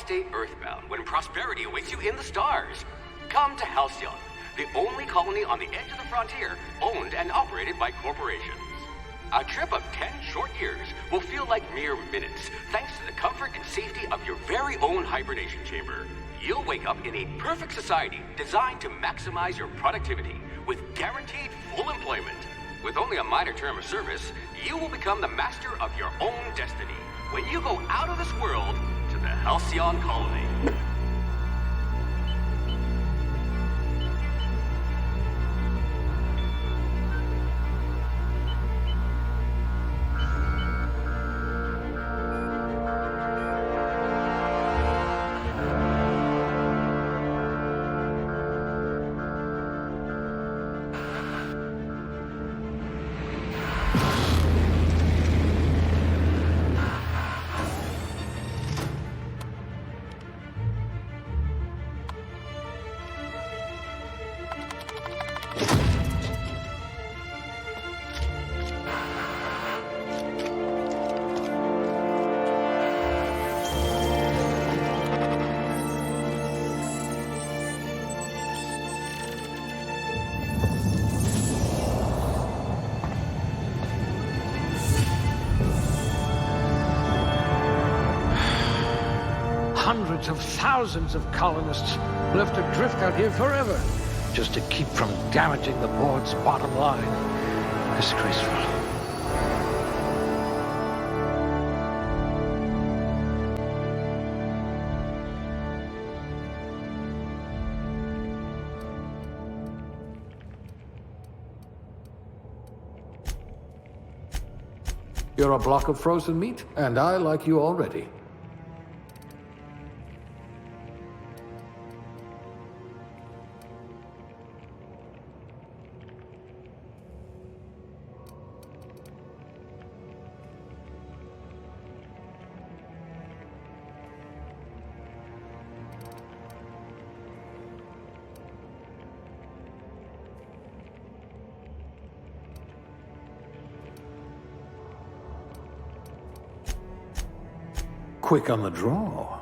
stay earthbound when prosperity awaits you in the stars. Come to Halcyon, the only colony on the edge of the frontier, owned and operated by corporations. A trip of 10 short years will feel like mere minutes, thanks to the comfort and safety of your very own hibernation chamber. You'll wake up in a perfect society designed to maximize your productivity, with guaranteed full employment. With only a minor term of service, you will become the master of your own destiny when you go out of this world to the Halcyon colony. Hundreds of thousands of colonists will have to drift out here forever just to keep from damaging the board's bottom line. Disgraceful. You're a block of frozen meat, and I like you already. Quick on the draw.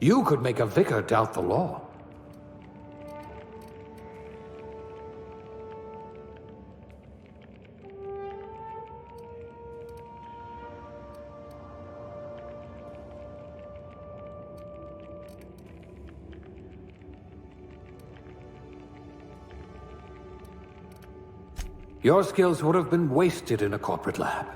You could make a vicar doubt the law. Your skills would have been wasted in a corporate lab.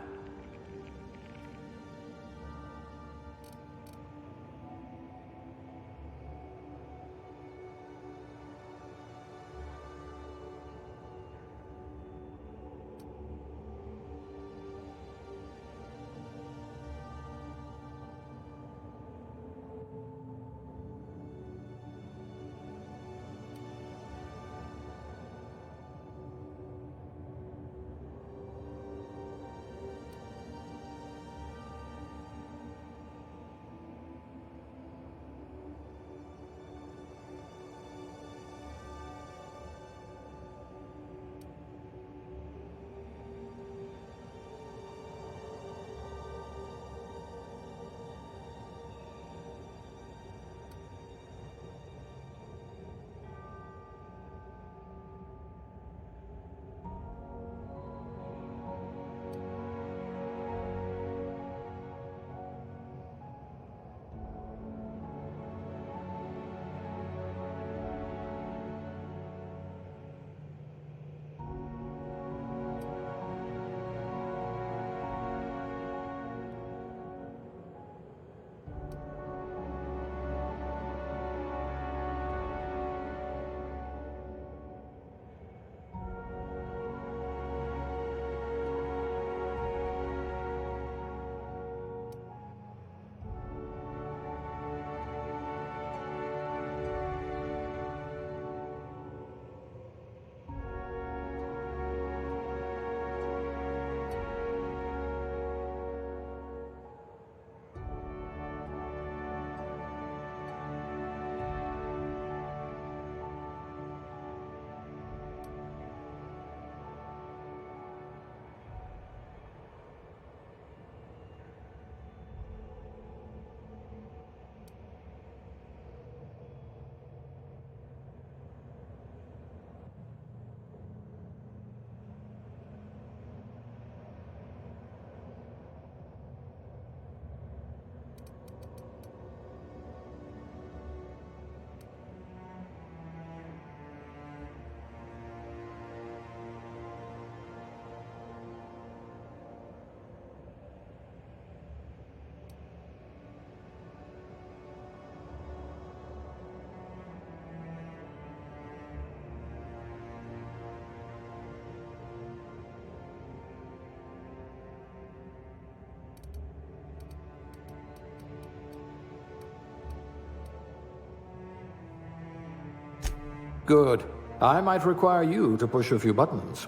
Good. I might require you to push a few buttons.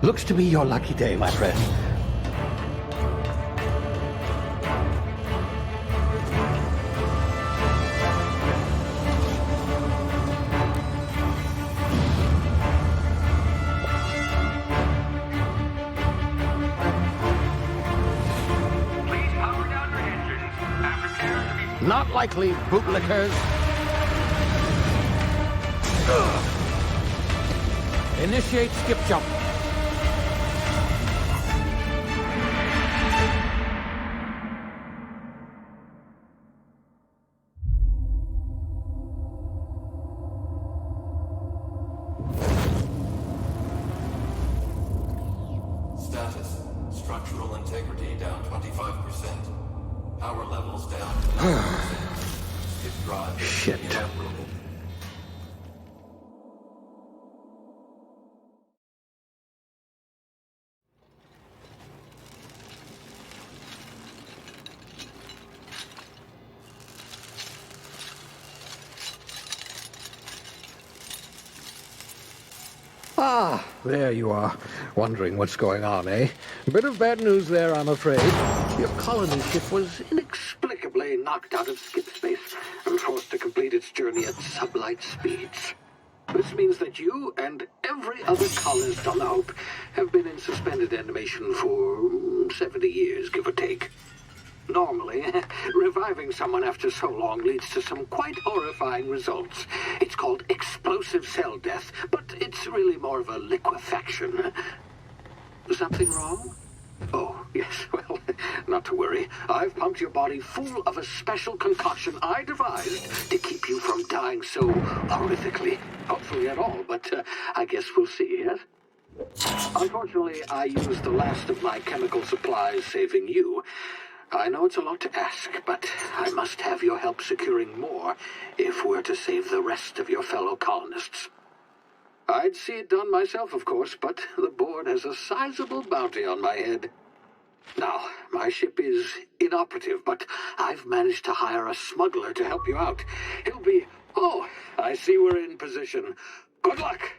Looks to be your lucky day, my friend. Not likely, bootlickers. Initiate skip jump. Status. Structural integrity down 25%. Power levels down to 90%. Skip drive Shit. inoperable. Ah, there you are. Wondering what's going on, eh? Bit of bad news there, I'm afraid. Your colony ship was inexplicably knocked out of skip space and forced to complete its journey at sublight speeds. This means that you and every other colonist on the Hope have been in suspended animation for 70 years, give or take. Normally, reviving someone after so long leads to some quite horrifying results. It's called explosive cell death, but it's really more of a liquefaction. Something wrong? Oh, yes, well, not to worry. I've pumped your body full of a special concoction I devised to keep you from dying so horrifically. Hopefully at all, but I guess we'll see, yes? Unfortunately, I used the last of my chemical supplies saving you. I know it's a lot to ask, but I must have your help securing more if we're to save the rest of your fellow colonists. I'd see it done myself, of course, but the board has a sizable bounty on my head. Now, my ship is inoperative, but I've managed to hire a smuggler to help you out. He'll be... Oh, I see we're in position. Good luck!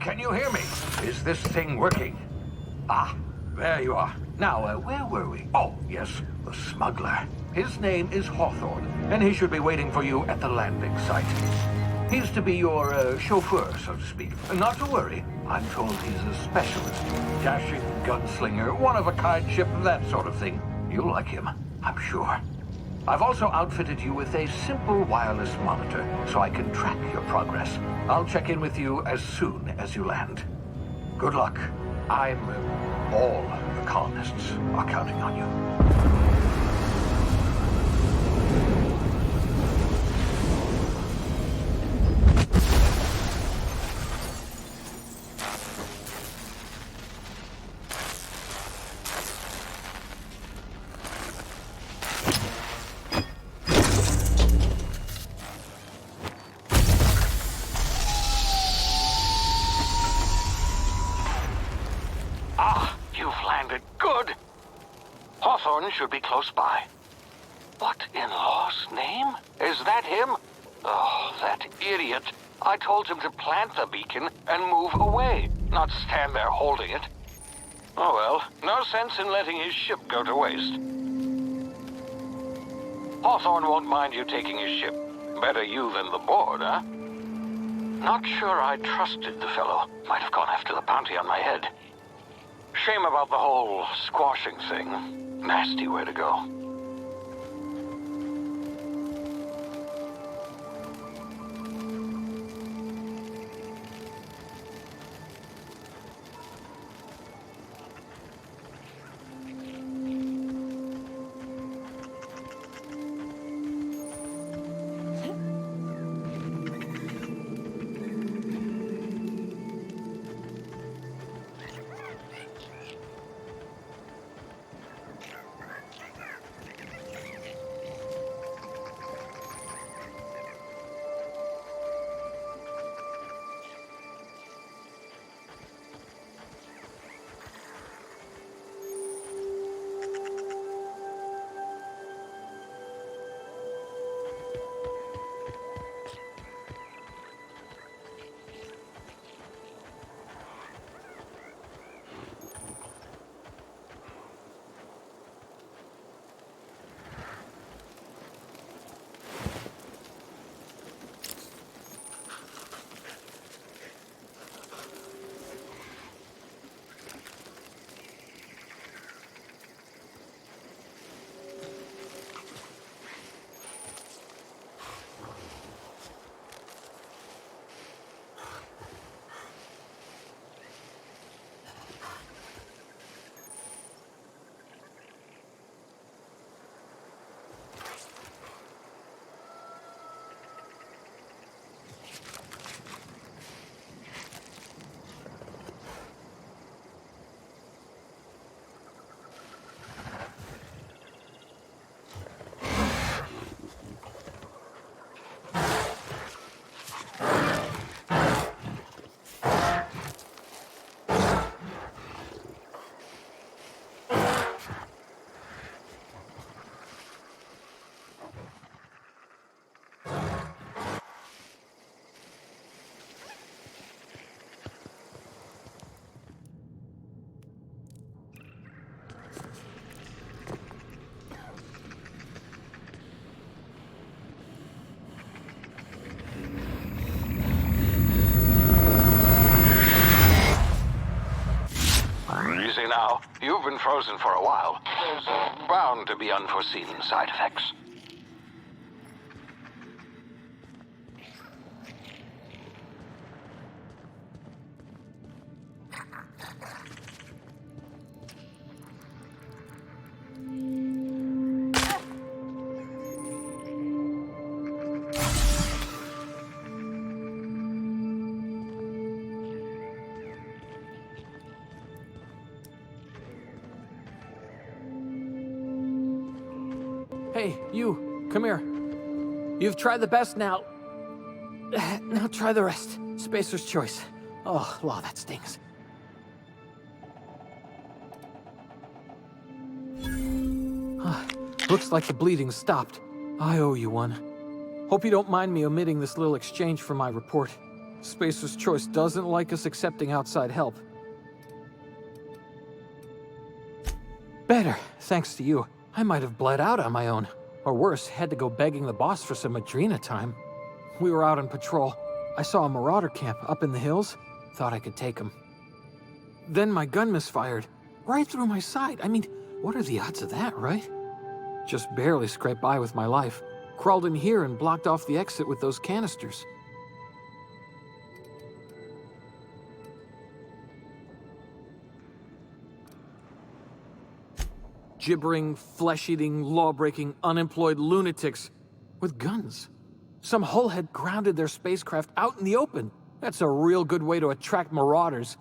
Can you hear me? Is this thing working? Ah, there you are. Now, where were we? Oh, yes, the smuggler. His name is Hawthorne, and he should be waiting for you at the landing site. He's to be your chauffeur, so to speak. Not to worry. I'm told he's a specialist. Dashing gunslinger, one-of-a-kind ship, that sort of thing. You'll like him, I'm sure. I've also outfitted you with a simple wireless monitor, so I can track your progress. I'll check in with you as soon as you land. Good luck. All the colonists are counting on you. Should be close by. What in law's name? Is that him? Oh, that idiot. I told him to plant the beacon and move away, not stand there holding it. Oh well, no sense in letting his ship go to waste. Hawthorne won't mind you taking his ship. Better you than the board, huh? Not sure I trusted the fellow. Might have gone after the bounty on my head. Shame about the whole squashing thing. Nasty way to go. You've been frozen for a while. There's bound to be unforeseen side effects. Hey, you, come here. You've tried the best now. Now try the rest. Spacer's choice. Oh, law, that stings. Looks like the bleeding stopped. I owe you one. Hope you don't mind me omitting this little exchange from my report. Spacer's choice doesn't like us accepting outside help. Better, thanks to you. I might have bled out on my own. Or worse, had to go begging the boss for some Adrena time. We were out on patrol. I saw a marauder camp up in the hills. Thought I could take him. Then my gun misfired. Right through my side. I mean, what are the odds of that, right? Just barely scraped by with my life. Crawled in here and blocked off the exit with those canisters. Gibbering, flesh-eating, law-breaking, unemployed lunatics with guns. Some hullhead grounded their spacecraft out in the open. That's a real good way to attract marauders.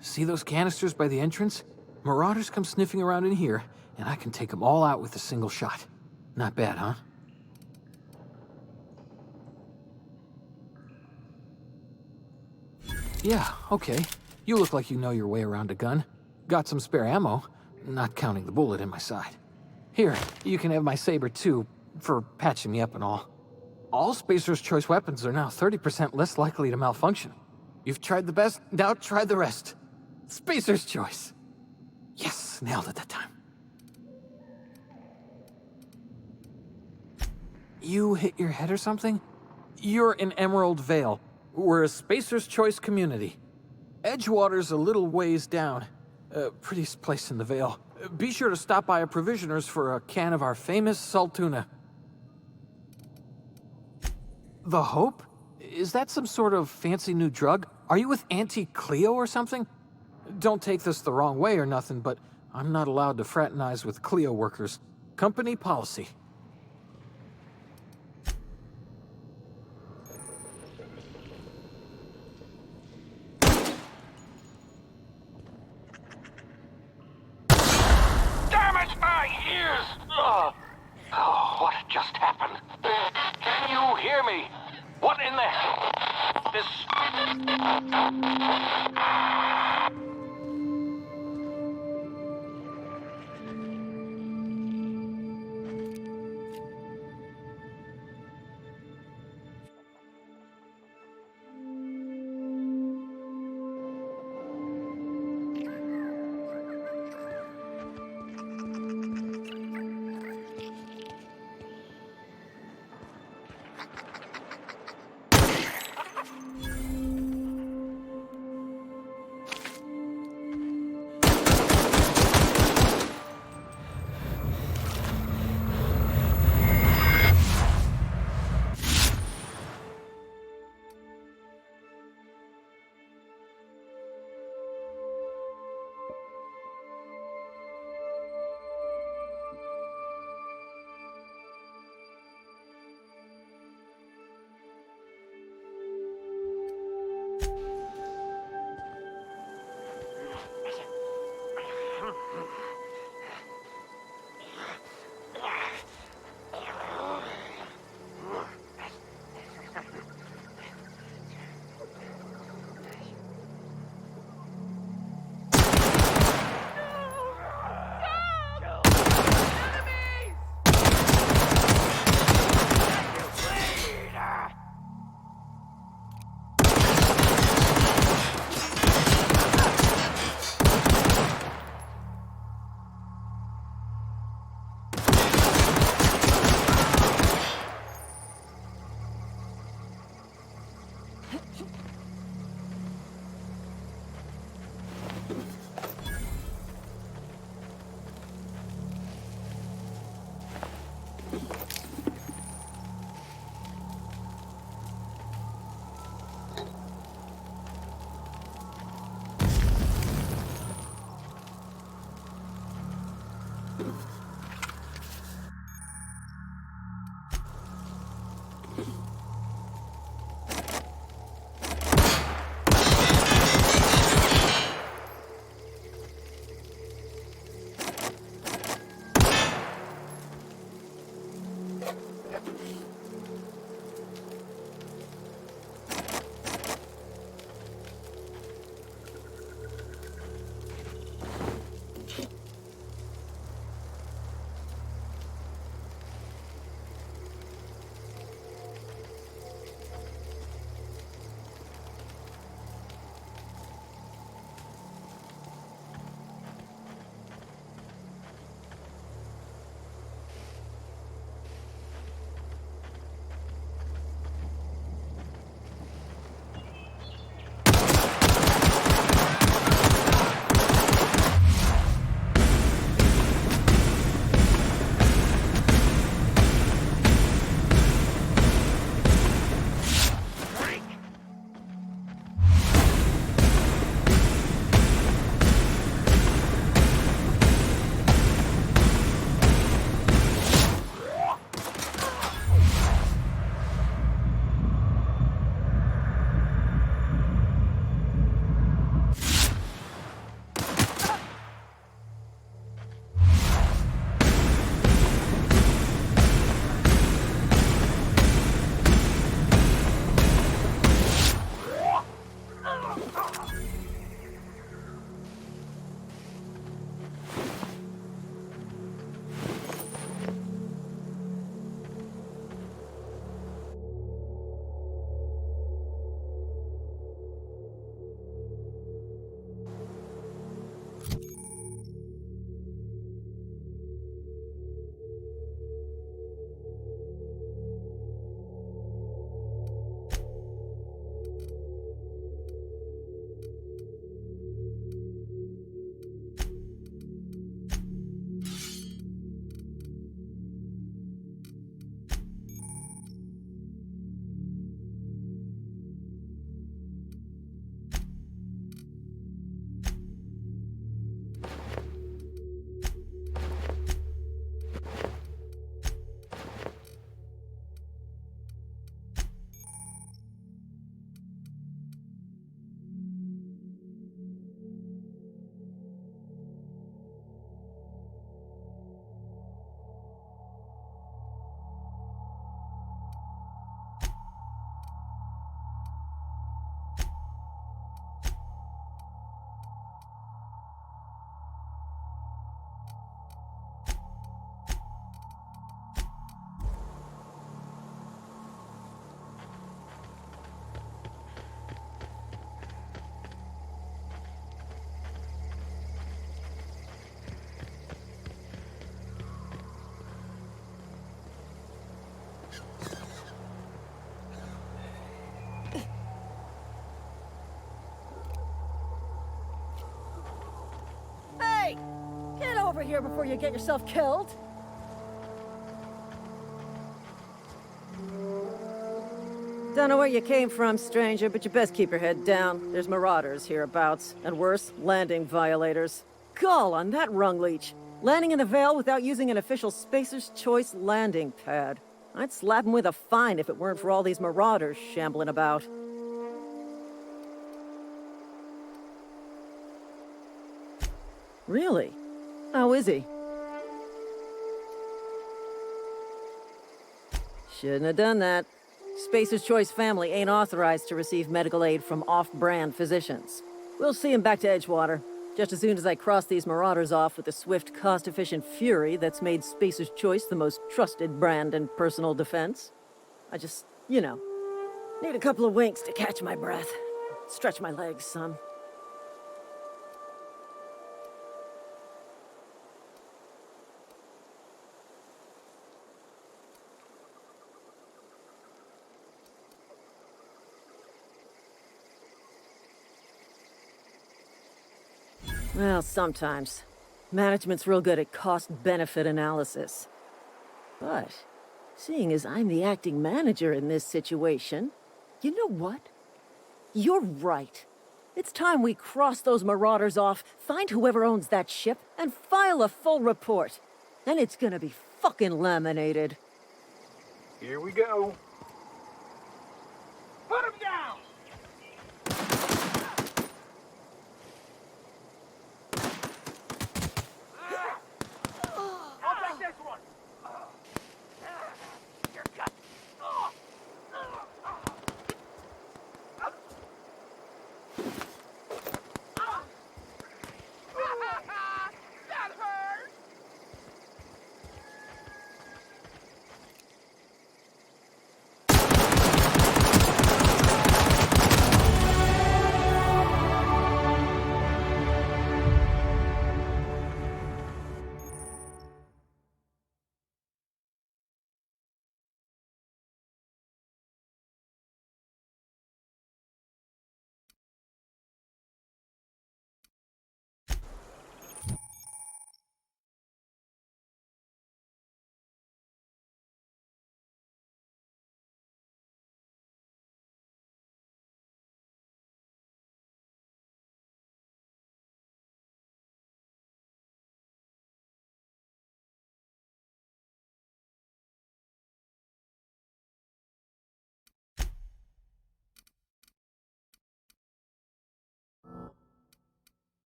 See those canisters by the entrance? Marauders come sniffing around in here, and I can take them all out with a single shot. Not bad, huh? Yeah, okay. You look like you know your way around a gun. Got some spare ammo. Not counting the bullet in my side. Here, you can have my saber too, for patching me up and all. All Spacer's choice weapons are now 30% less likely to malfunction. You've tried the best, now try the rest. Spacer's choice. Yes, nailed it that time. You hit your head or something? You're in Emerald Vale. We're a Spacer's choice community. Edgewater's a little ways down. Prettiest place in the Vale. Be sure to stop by a provisioner's for a can of our famous salt tuna. The Hope? Is that some sort of fancy new drug? Are you with Auntie Cleo or something? Don't take this the wrong way or nothing, but I'm not allowed to fraternize with Cleo workers. Company policy. What just happened? Can you hear me? What in the hell? over here before you get yourself killed. Don't know where you came from, stranger, but you best keep your head down. There's marauders hereabouts, and worse, landing violators. Gall on that rung leech. Landing in the Vale without using an official Spacer's Choice landing pad. I'd slap him with a fine if it weren't for all these marauders shambling about. Really? How is he? Shouldn't have done that. Spacer's Choice family ain't authorized to receive medical aid from off-brand physicians. We'll see him back to Edgewater, just as soon as I cross these marauders off with the swift, cost-efficient fury that's made Spacer's Choice the most trusted brand in personal defense. I just, need a couple of winks to catch my breath. Stretch my legs some. Well, sometimes. Management's real good at cost-benefit analysis. But, seeing as I'm the acting manager in this situation, you know what? You're right. It's time we cross those marauders off, find whoever owns that ship, and file a full report. Then it's gonna be fucking laminated. Here we go. Put him down! I'll take this one! You're cut. That hurt!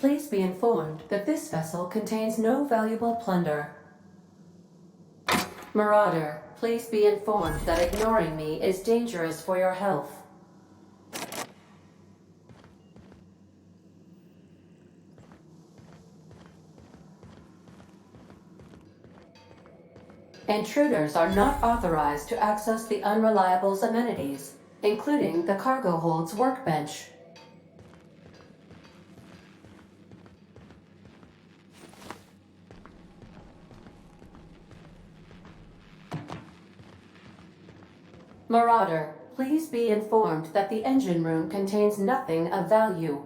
please be informed that this vessel contains no valuable plunder. Marauder, please be informed that ignoring me is dangerous for your health. Intruders are not authorized to access the Unreliable's amenities, including the cargo hold's workbench. Marauder, please be informed that the engine room contains nothing of value.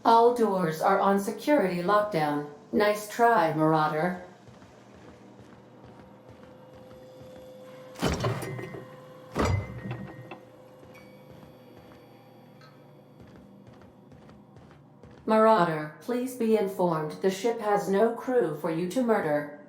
All doors are on security lockdown. Nice try, Marauder. Marauder, please be informed the ship has no crew for you to murder.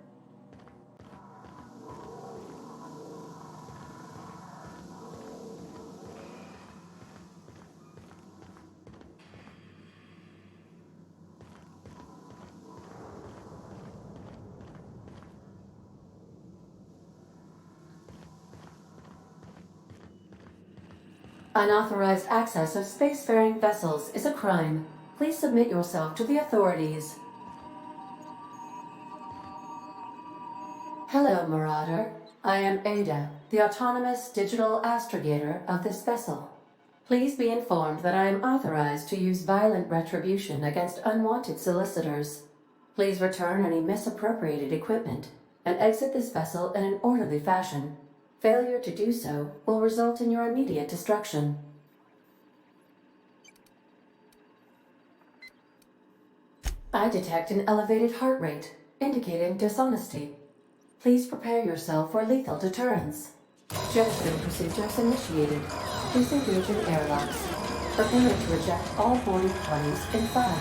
Unauthorized access of spacefaring vessels is a crime. Please submit yourself to the authorities. Hello, Marauder. I am Ada, the autonomous digital astrogator of this vessel. Please be informed that I am authorized to use violent retribution against unwanted solicitors. Please return any misappropriated equipment and exit this vessel in an orderly fashion. Failure to do so will result in your immediate destruction. I detect an elevated heart rate, indicating dishonesty. Please prepare yourself for lethal deterrence. Jetstream procedures initiated. Please engage in airlocks. Prepare to eject all boarding parties in 5,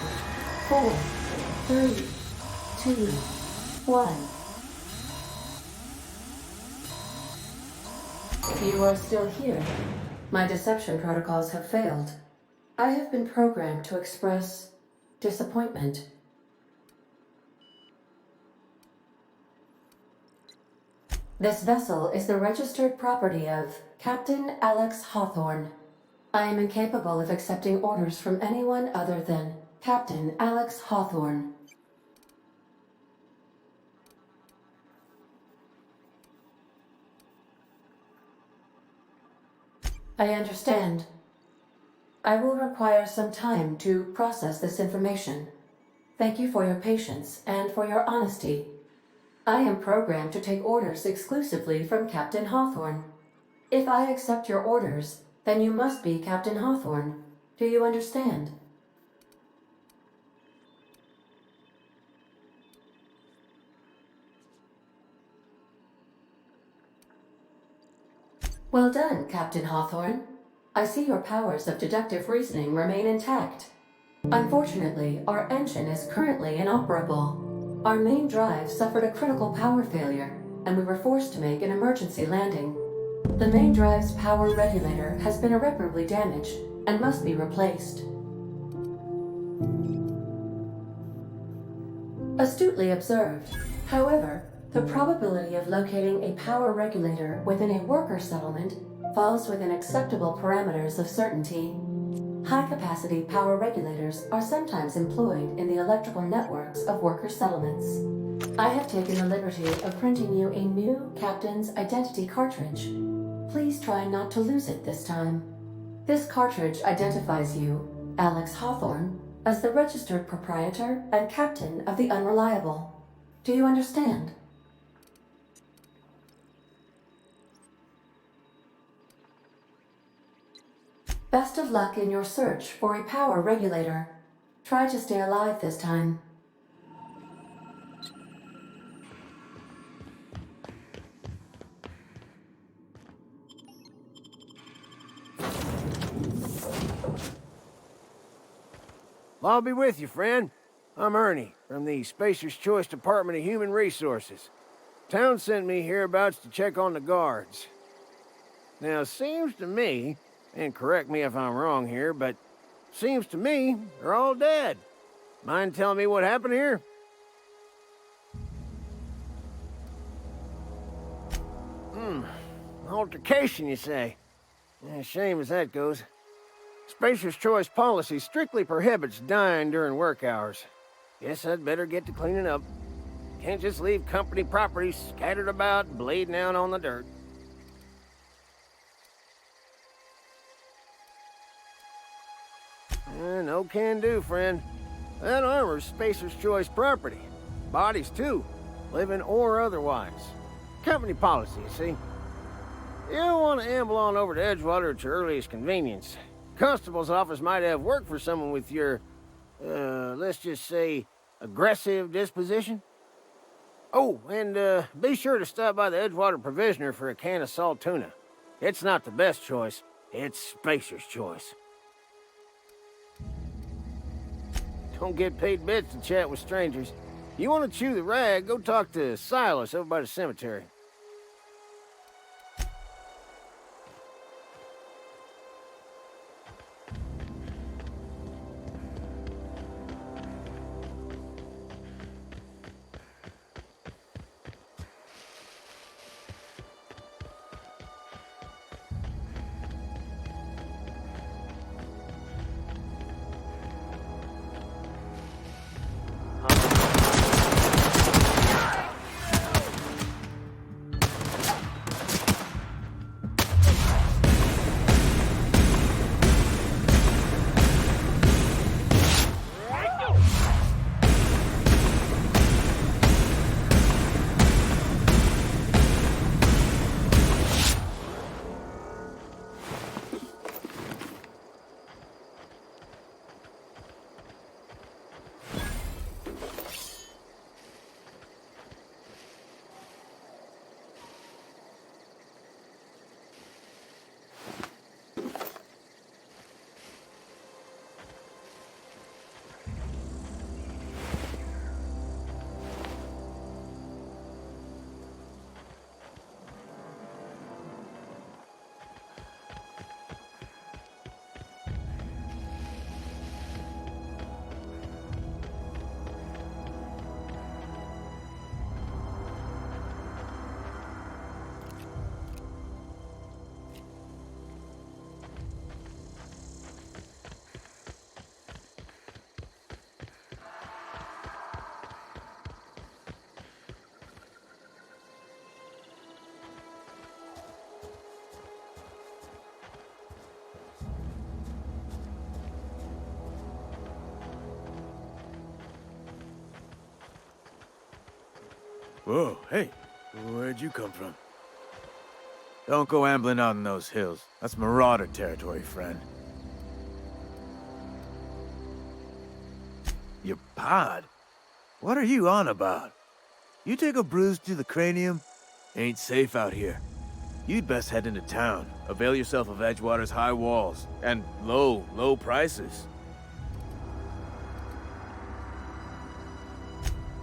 4, 3, 2, 1. You are still here. My deception protocols have failed. I have been programmed to express disappointment. This vessel is the registered property of Captain Alex Hawthorne. I am incapable of accepting orders from anyone other than Captain Alex Hawthorne. I understand. I will require some time to process this information. Thank you for your patience and for your honesty. I am programmed to take orders exclusively from Captain Hawthorne. If I accept your orders, then you must be Captain Hawthorne. Do you understand? Well done, Captain Hawthorne. I see your powers of deductive reasoning remain intact. Unfortunately, our engine is currently inoperable. Our main drive suffered a critical power failure, and we were forced to make an emergency landing. The main drive's power regulator has been irreparably damaged and must be replaced. Astutely observed. However, the probability of locating a power regulator within a worker settlement falls within acceptable parameters of certainty. High-capacity power regulators are sometimes employed in the electrical networks of worker settlements. I have taken the liberty of printing you a new Captain's Identity cartridge. Please try not to lose it this time. This cartridge identifies you, Alex Hawthorne, as the registered proprietor and captain of the Unreliable. Do you understand? Best of luck in your search for a power regulator. Try to stay alive this time. I'll be with you, friend. I'm Ernie, from the Spacer's Choice Department of Human Resources. Town sent me hereabouts to check on the guards. Now, seems to me, and correct me if I'm wrong here, but seems to me they're all dead. Mind telling me what happened here? Altercation, you say? Yeah, shame as that goes. Spacer's Choice policy strictly prohibits dying during work hours. Guess I'd better get to cleaning up. Can't just leave company property scattered about, bleeding out on the dirt. No can do, friend. That armor's Spacer's Choice property. Bodies, too. Living or otherwise. Company policy, you see. You don't want to amble on over to Edgewater at your earliest convenience. Constable's office might have work for someone with your, let's just say, aggressive disposition. Oh, and be sure to stop by the Edgewater Provisioner for a can of salt tuna. It's not the best choice. It's Spacer's Choice. Don't get paid bits to chat with strangers. You want to chew the rag, go talk to Silas over by the cemetery. Whoa, hey, where'd you come from? Don't go ambling out in those hills. That's marauder territory, friend. Your pod? What are you on about? You take a bruise to the cranium? Ain't safe out here. You'd best head into town. Avail yourself of Edgewater's high walls. And low prices.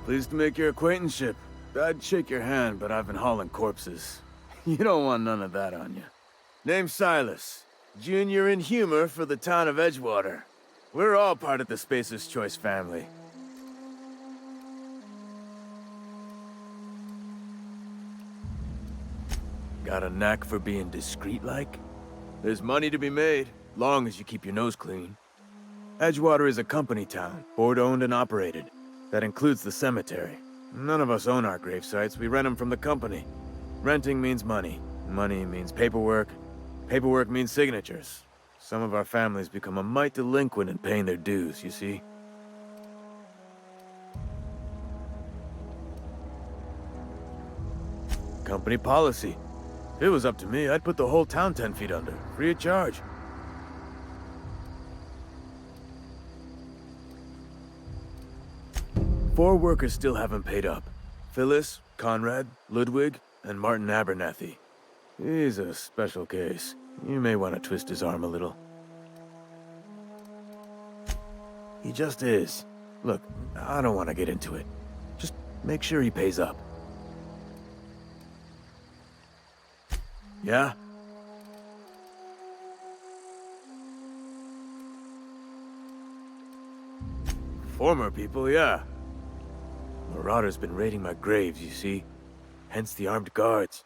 Pleased to make your acquaintanceship. I'd shake your hand, but I've been hauling corpses. You don't want none of that on you. Name's Silas. Junior in humor for the town of Edgewater. We're all part of the Spacer's Choice family. Got a knack for being discreet-like? There's money to be made, long as you keep your nose clean. Edgewater is a company town, board-owned and operated. That includes the cemetery. None of us own our grave sites, we rent them from the company. Renting means money. Money means paperwork. Paperwork means signatures. Some of our families become a mite delinquent in paying their dues, you see? Company policy. If it was up to me, I'd put the whole town 10 feet under, free of charge. Four workers still haven't paid up. Phyllis, Conrad, Ludwig, and Martin Abernathy. He's a special case. You may want to twist his arm a little. He just is. Look, I don't want to get into it. Just make sure he pays up. Yeah? Former people, yeah. Marauders been raiding my graves, you see. Hence the armed guards.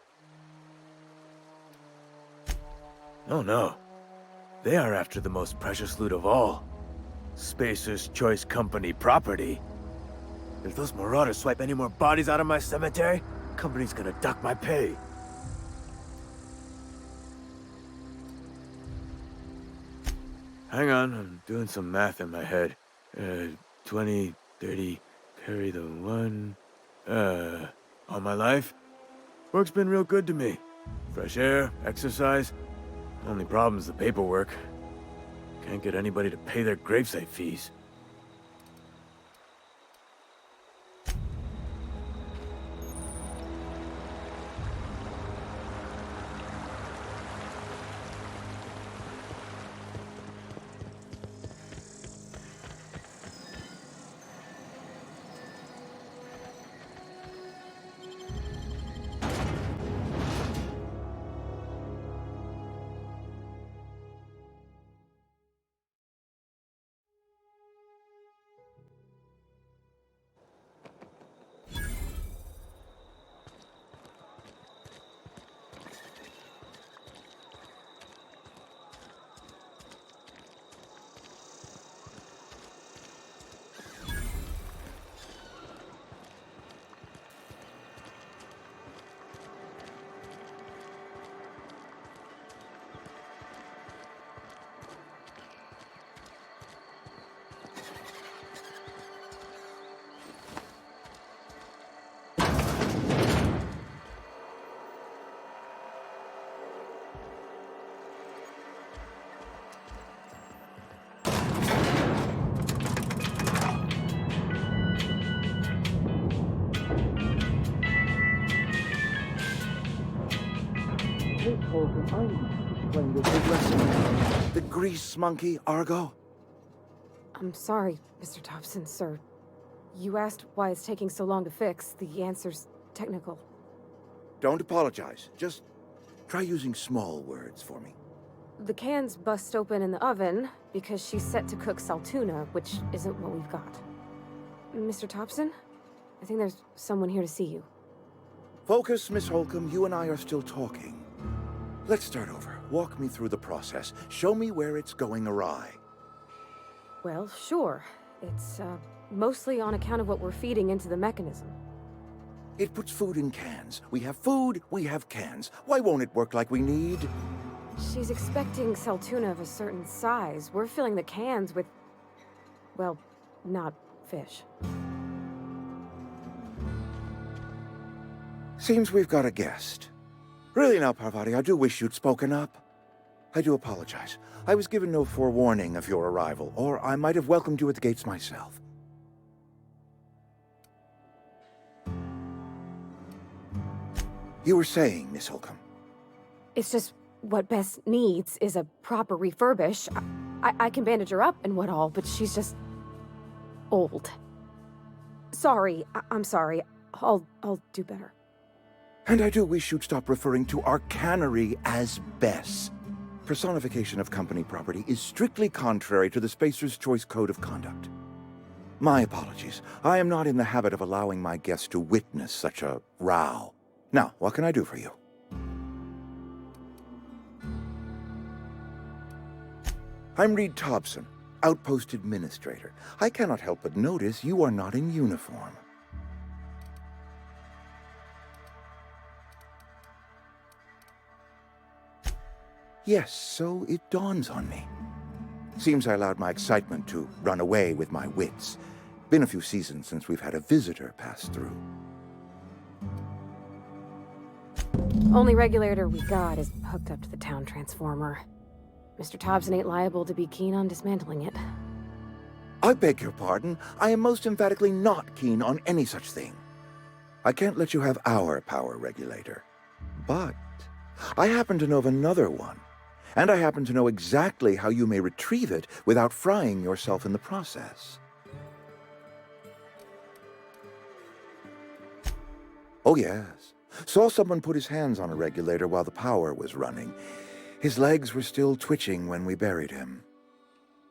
Oh no. They are after the most precious loot of all. Spacer's Choice Company property. If those marauders swipe any more bodies out of my cemetery, company's gonna duck my pay. Hang on, I'm doing some math in my head. 20, 30, carry the 1... all my life? Work's been real good to me. Fresh air, exercise. Only problem's the paperwork. Can't get anybody to pay their gravesite fees. The grease monkey, Argo? I'm sorry, Mr. Thompson, sir. You asked why it's taking so long to fix. The answer's technical. Don't apologize. Just try using small words for me. The can's bust open in the oven because she's set to cook saltuna, which isn't what we've got. Mr. Thompson? I think there's someone here to see you. Focus, Miss Holcomb. You and I are still talking. Let's start over. Walk me through the process. Show me where it's going awry. Well, sure. It's, mostly on account of what we're feeding into the mechanism. It puts food in cans. We have food, we have cans. Why won't it work like we need? She's expecting saltuna of a certain size. We're filling the cans with, well, not fish. Seems we've got a guest. Really now, Parvati, I do wish you'd spoken up. I do apologize. I was given no forewarning of your arrival, or I might have welcomed you at the gates myself. You were saying, Miss Holcomb. It's just what Bess needs is a proper refurbish. I can bandage her up and what all, but she's just old. Sorry, I'm sorry. I'll do better. And I do wish you'd stop referring to our cannery as Bess. Personification of company property is strictly contrary to the Spacer's Choice Code of Conduct. My apologies. I am not in the habit of allowing my guests to witness such a row. Now, what can I do for you? I'm Reed Thompson, Outpost Administrator. I cannot help but notice you are not in uniform. Yes, so it dawns on me. Seems I allowed my excitement to run away with my wits. Been a few seasons since we've had a visitor pass through. Only regulator we got is hooked up to the town transformer. Mr. Thompson ain't liable to be keen on dismantling it. I beg your pardon. I am most emphatically not keen on any such thing. I can't let you have our power regulator. But I happen to know of another one. And I happen to know exactly how you may retrieve it without frying yourself in the process. Oh, yes. Saw someone put his hands on a regulator while the power was running. His legs were still twitching when we buried him.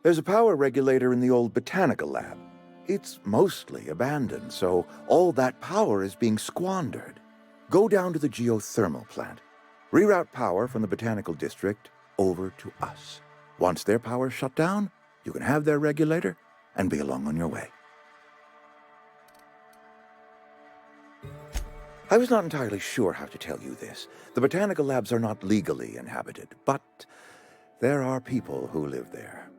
There's a power regulator in the old botanical lab. It's mostly abandoned, so all that power is being squandered. Go down to the geothermal plant. Reroute power from the botanical district over to us. Once their power's shut down, you can have their regulator and be along on your way. I was not entirely sure how to tell you this. The botanical labs are not legally inhabited, but there are people who live there.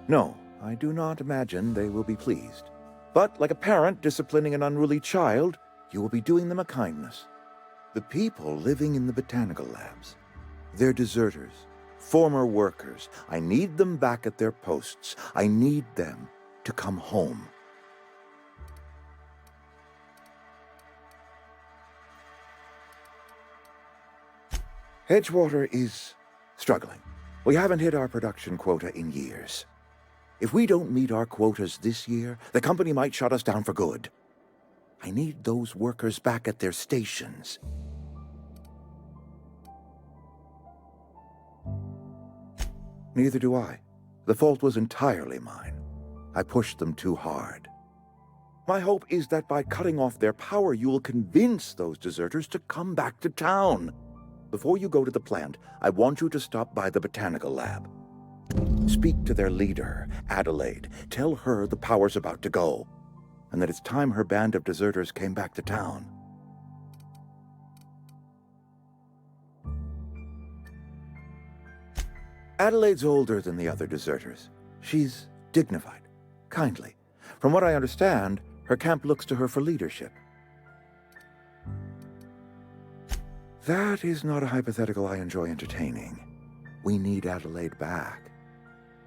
No, I do not imagine they will be pleased. But like a parent disciplining an unruly child, you will be doing them a kindness. The people living in the botanical labs, they're deserters, former workers. I need them back at their posts. I need them to come home. Edgewater is struggling. We haven't hit our production quota in years. If we don't meet our quotas this year, the company might shut us down for good. I need those workers back at their stations. Neither do I. The fault was entirely mine. I pushed them too hard. My hope is that by cutting off their power, you will convince those deserters to come back to town. Before you go to the plant, I want you to stop by the botanical lab. Speak to their leader, Adelaide. Tell her the power's about to go, and that it's time her band of deserters came back to town. Adelaide's older than the other deserters. She's dignified, kindly. From what I understand, her camp looks to her for leadership. That is not a hypothetical I enjoy entertaining. We need Adelaide back.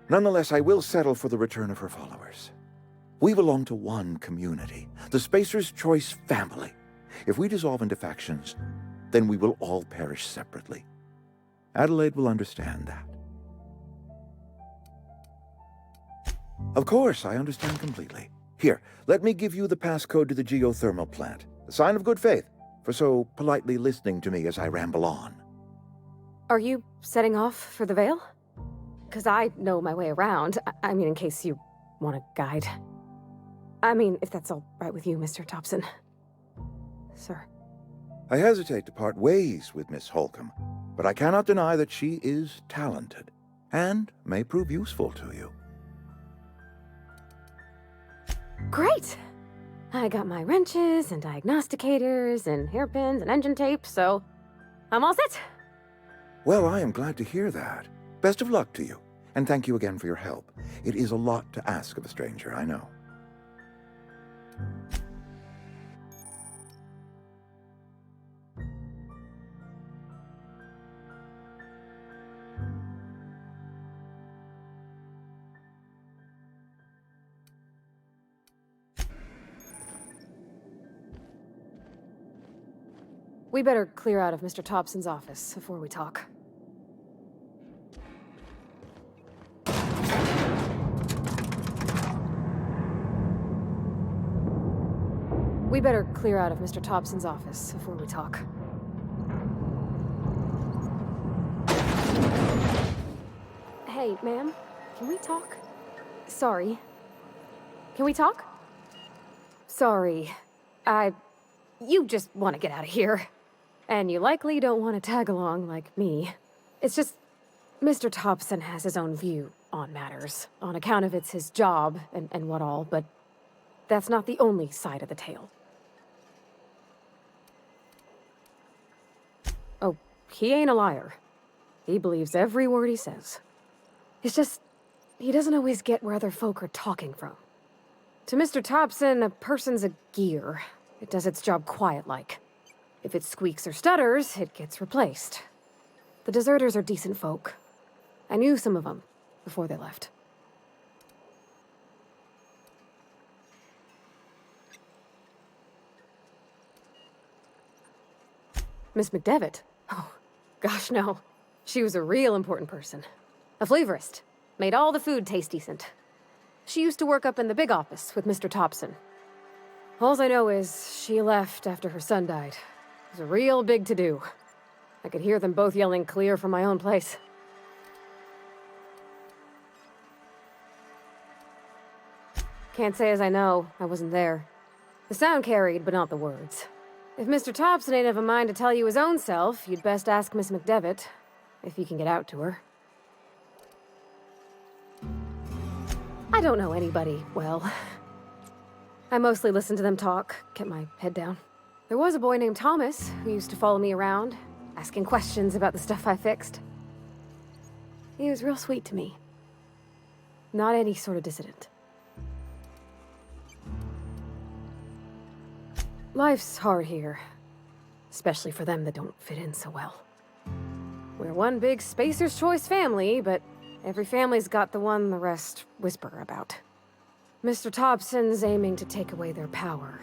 Nonetheless, I will settle for the return of her followers. We belong to one community, the Spacer's Choice family. If we dissolve into factions, then we will all perish separately. Adelaide will understand that. Of course, I understand completely. Here, let me give you the passcode to the geothermal plant. A sign of good faith, for so politely listening to me as I ramble on. Are you setting off for the Vale? Because I know my way around. I mean, in case you want a guide. I mean, if that's all right with you, Mr. Thompson. Sir. I hesitate to part ways with Miss Holcomb, but I cannot deny that she is talented, and may prove useful to you. Great! I got my wrenches and diagnosticators and hairpins and engine tape, so I'm all set. Well, I am glad to hear that. Best of luck to you, and thank you again for your help. It is a lot to ask of a stranger, I know. We better clear out of Mr. Thompson's office before we talk. We better clear out of Mr. Thompson's office before we talk. Hey, ma'am, can we talk? Sorry. Can we talk? Sorry. You just want to get out of here. And you likely don't want to tag along like me. It's just, Mr. Thompson has his own view on matters, on account of it's his job and what all, but that's not the only side of the tale. Oh, he ain't a liar. He believes every word he says. It's just, he doesn't always get where other folk are talking from. To Mr. Thompson, a person's a gear. It does its job quiet-like. If it squeaks or stutters, it gets replaced. The deserters are decent folk. I knew some of them before they left. Miss McDevitt? Oh, gosh, no. She was a real important person. A flavorist. Made all the food taste decent. She used to work up in the big office with Mr. Thompson. All I know is she left after her son died. It was a real big to-do. I could hear them both yelling clear from my own place. Can't say as I know. I wasn't there. The sound carried, but not the words. If Mr. Thompson ain't of a mind to tell you his own self, you'd best ask Miss McDevitt, if you can get out to her. I don't know anybody well. I mostly listened to them talk, kept my head down. There was a boy named Thomas who used to follow me around, asking questions about the stuff I fixed. He was real sweet to me. Not any sort of dissident. Life's hard here, especially for them that don't fit in so well. We're one big Spacer's Choice family, but every family's got the one the rest whisper about. Mr. Thompson's aiming to take away their power.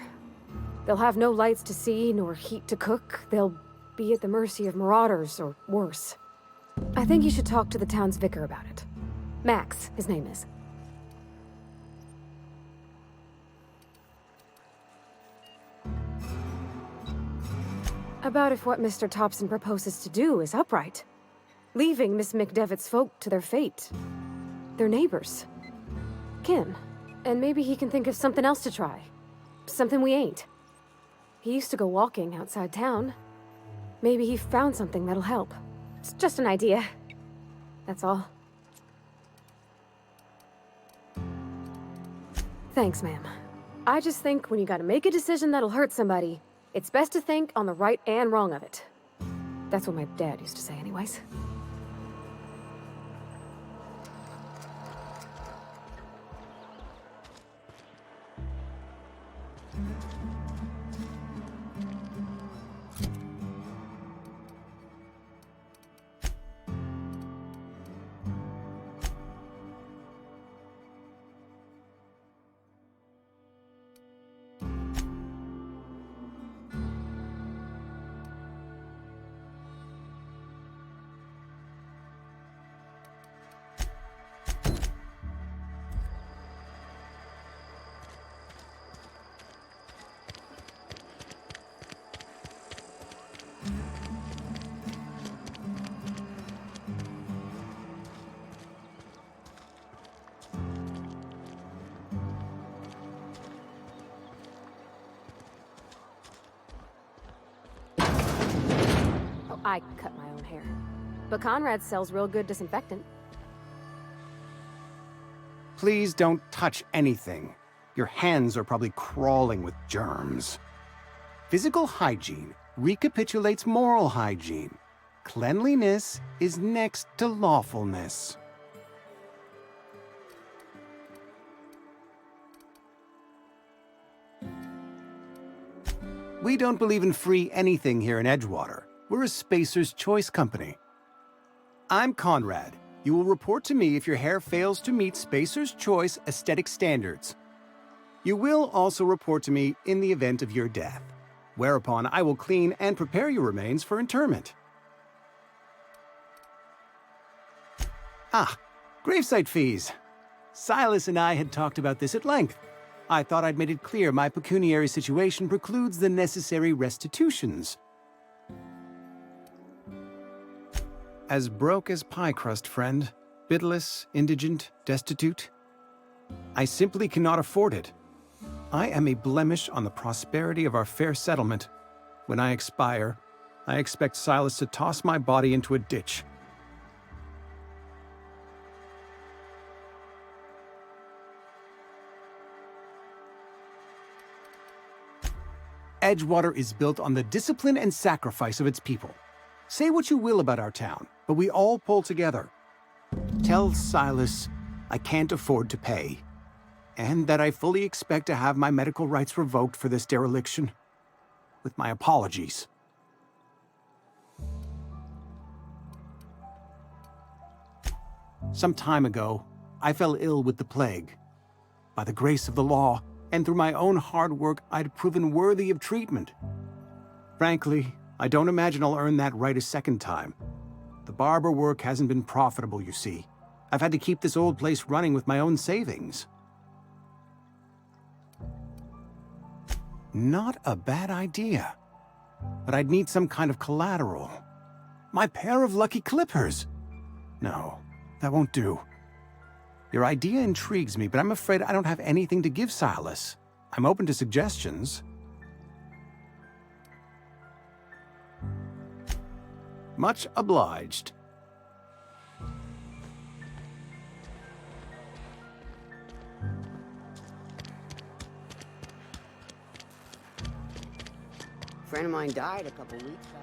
They'll have no lights to see, nor heat to cook. They'll be at the mercy of marauders, or worse. I think you should talk to the town's vicar about it. Max, his name is. About if what Mr. Thompson proposes to do is upright. Leaving Miss McDevitt's folk to their fate. Their neighbors. Kin. And maybe he can think of something else to try. Something we ain't. He used to go walking outside town. Maybe he found something that'll help. It's just an idea. That's all. Thanks, ma'am. I just think when you gotta make a decision that'll hurt somebody, it's best to think on the right and wrong of it. That's what my dad used to say anyways. I cut my own hair. But Conrad sells real good disinfectant. Please don't touch anything. Your hands are probably crawling with germs. Physical hygiene recapitulates moral hygiene. Cleanliness is next to lawfulness. We don't believe in free anything here in Edgewater. We're a Spacer's Choice company. I'm Conrad. You will report to me if your hair fails to meet Spacer's Choice aesthetic standards. You will also report to me in the event of your death, whereupon I will clean and prepare your remains for interment. Ah, gravesite fees. Silas and I had talked about this at length. I thought I'd made it clear my pecuniary situation precludes the necessary restitutions. As broke as pie crust, friend. Bidless, indigent, destitute. I simply cannot afford it. I am a blemish on the prosperity of our fair settlement. When I expire, I expect Silas to toss my body into a ditch. Edgewater is built on the discipline and sacrifice of its people. Say what you will about our town, but we all pull together. Tell Silas I can't afford to pay, and that I fully expect to have my medical rights revoked for this dereliction. With my apologies. Some time ago, I fell ill with the plague. By the grace of the law, and through my own hard work, I'd proven worthy of treatment. Frankly, I don't imagine I'll earn that right a second time. The barber work hasn't been profitable, you see. I've had to keep this old place running with my own savings. Not a bad idea. But I'd need some kind of collateral. My pair of lucky clippers! No, that won't do. Your idea intrigues me, but I'm afraid I don't have anything to give Silas. I'm open to suggestions. Much obliged. A friend of mine died a couple weeks back.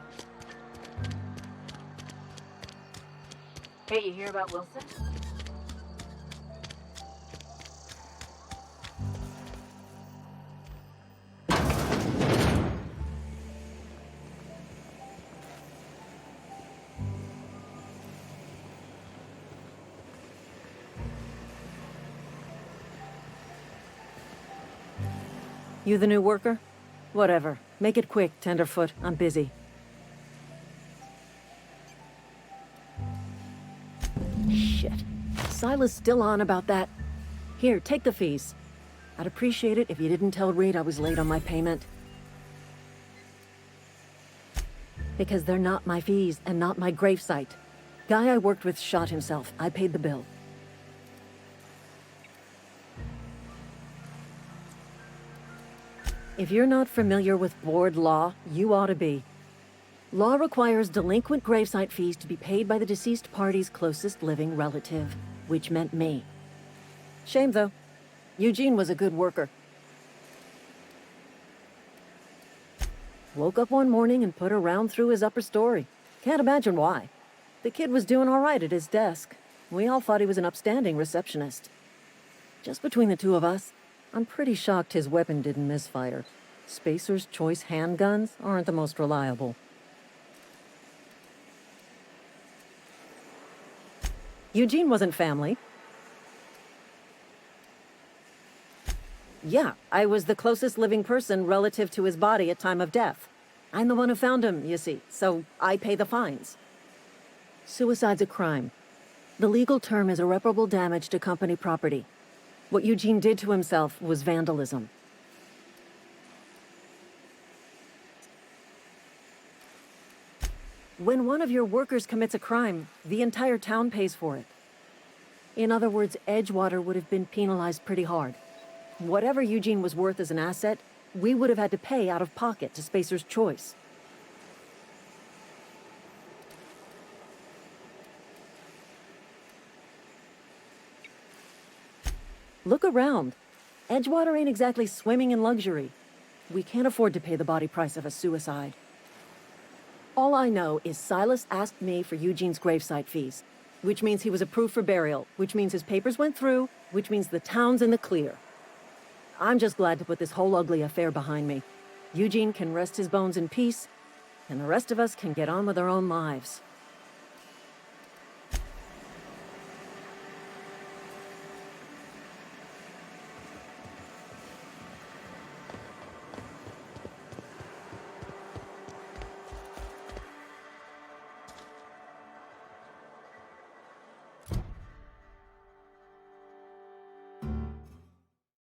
Hey, you hear about Wilson? You the new worker? Whatever. Make it quick, Tenderfoot. I'm busy. Shit. Silas still on about that. Here, take the fees. I'd appreciate it if you didn't tell Reed I was late on my payment. Because they're not my fees and not my gravesite. Guy I worked with shot himself. I paid the bill. If you're not familiar with board law, you ought to be. Law requires delinquent gravesite fees to be paid by the deceased party's closest living relative, which meant me. Shame, though. Eugene was a good worker. Woke up one morning and put a round through his upper story. Can't imagine why. The kid was doing all right at his desk. We all thought he was an upstanding receptionist. Just between the two of us, I'm pretty shocked his weapon didn't misfire. Spacer's Choice handguns aren't the most reliable. Eugene wasn't family. Yeah, I was the closest living person relative to his body at time of death. I'm the one who found him, you see, so I pay the fines. Suicide's a crime. The legal term is irreparable damage to company property. What Eugene did to himself was vandalism. When one of your workers commits a crime, the entire town pays for it. In other words, Edgewater would have been penalized pretty hard. Whatever Eugene was worth as an asset, we would have had to pay out of pocket to Spacer's Choice. Look around. Edgewater ain't exactly swimming in luxury. We can't afford to pay the body price of a suicide. All I know is Silas asked me for Eugene's gravesite fees, which means he was approved for burial, which means his papers went through, which means the town's in the clear. I'm just glad to put this whole ugly affair behind me. Eugene can rest his bones in peace, and the rest of us can get on with our own lives.